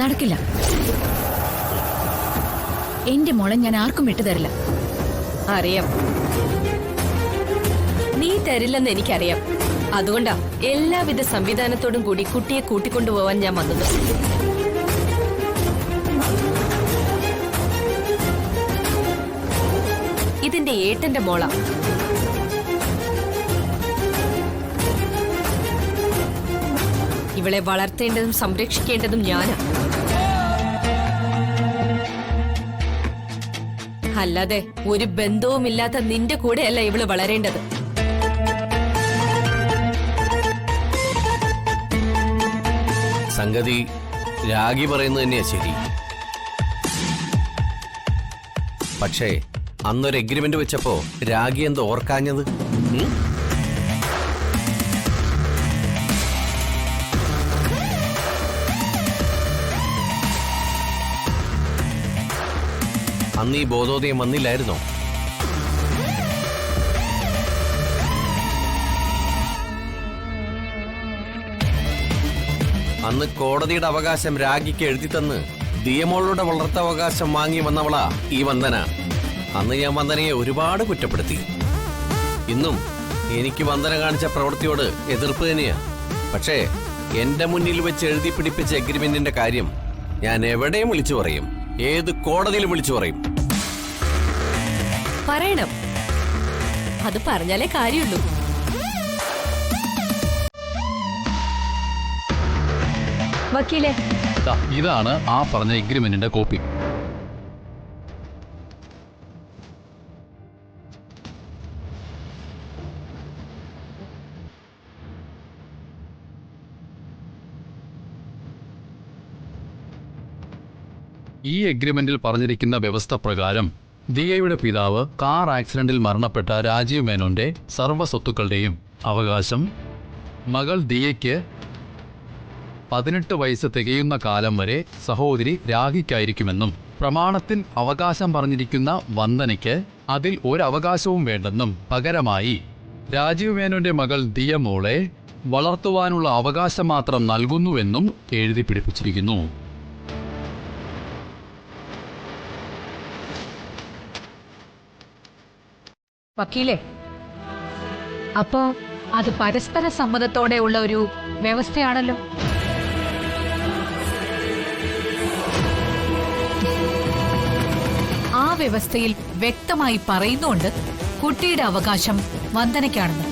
നടക്കില്ല. എന്റെ മോളെ ഞാൻ ആർക്കും വിട്ടുതരില്ല. അറിയാം, നീ തരില്ലെന്ന് എനിക്കറിയാം. അതുകൊണ്ടാ എല്ലാവിധ സംവിധാനത്തോടും കൂടി കുട്ടിയെ കൂട്ടിക്കൊണ്ടുപോവാൻ ഞാൻ വന്നത്. ഇതിന്റെ ഏട്ടന്റെ മോള. ഇവളെ വളർത്തേണ്ടതും സംരക്ഷിക്കേണ്ടതും ഞാനാ. അല്ലാതെ ഒരു ബന്ധവുമില്ലാത്ത നിന്റെ കൂടെയല്ല ഇവള് വളരേണ്ടത്. സംഗതി രാഗി പറയുന്നത് തന്നെയാ ശരി. പക്ഷേ അന്നൊരു എഗ്രിമെന്റ് വെച്ചപ്പോ രാഗി എന്തോ ഓർക്കാഞ്ഞത്? അന്ന് ഈ ബോധോദയം വന്നില്ലായിരുന്നോ? അന്ന് കോടതിയുടെ അവകാശം രാഗിക്ക് എഴുതി തന്ന് ദിയമോളുടെ വളർത്തവകാശം വാങ്ങി വന്നവളാ ഈ വന്ദന. അന്ന് ഞാൻ വന്ദനയെ ഒരുപാട് കുറ്റപ്പെടുത്തി. ഇന്നും എനിക്ക് വന്ദന കാണിച്ച പ്രവൃത്തിയോട് എതിർപ്പ് തന്നെയാ. പക്ഷേ എന്റെ മുന്നിൽ വെച്ച് എഴുതി പിടിപ്പിച്ച എഗ്രിമെന്റിന്റെ കാര്യം ഞാൻ എവിടെയും വിളിച്ചു പറയും, ഏത് കോടതിയിലും വിളിച്ചു പറയും. പറയണം, അത് പറഞ്ഞാലേ കാര്യമുള്ളൂ. വക്കീലെ, ഇതാണ് ആ പറഞ്ഞ എഗ്രിമെന്റിന്റെ കോപ്പി. ഈ എഗ്രിമെന്റിൽ പറഞ്ഞിരിക്കുന്ന വ്യവസ്ഥ പ്രകാരം ദിയയുടെ പിതാവ് കാർ ആക്സിഡന്റിൽ മരണപ്പെട്ട രാജീവ് മേനോന്റെ സർവ്വ സ്വത്തുക്കളുടെയും അവകാശം മകൾ ദിയയ്ക്ക് 18 വയസ്സ് തികയുന്ന കാലം വരെ സഹോദരി രാഗിക്കായിരിക്കുമെന്നും പ്രമാണത്തിൽ അവകാശം പറഞ്ഞിരിക്കുന്ന വന്ദനയ്ക്ക് അതിൽ ഒരവകാശവും വേണ്ടെന്നും പകരമായി രാജീവ് മേനോന്റെ മകൾ ദിയ മോളെ വളർത്തുവാനുള്ള അവകാശം മാത്രം നൽകുന്നുവെന്നും എഴുതി പിടിപ്പിച്ചിരിക്കുന്നു. വക്കീലെ, അപ്പോ അത് പരസ്പര സമ്മതത്തോടെയുള്ള ഒരു വ്യവസ്ഥയാണല്ലോ. ആ വ്യവസ്ഥയിൽ വ്യക്തമായി പറയുന്നുണ്ട് കുട്ടിയുടെ അവകാശം വന്ദനയ്ക്കാണെന്ന്.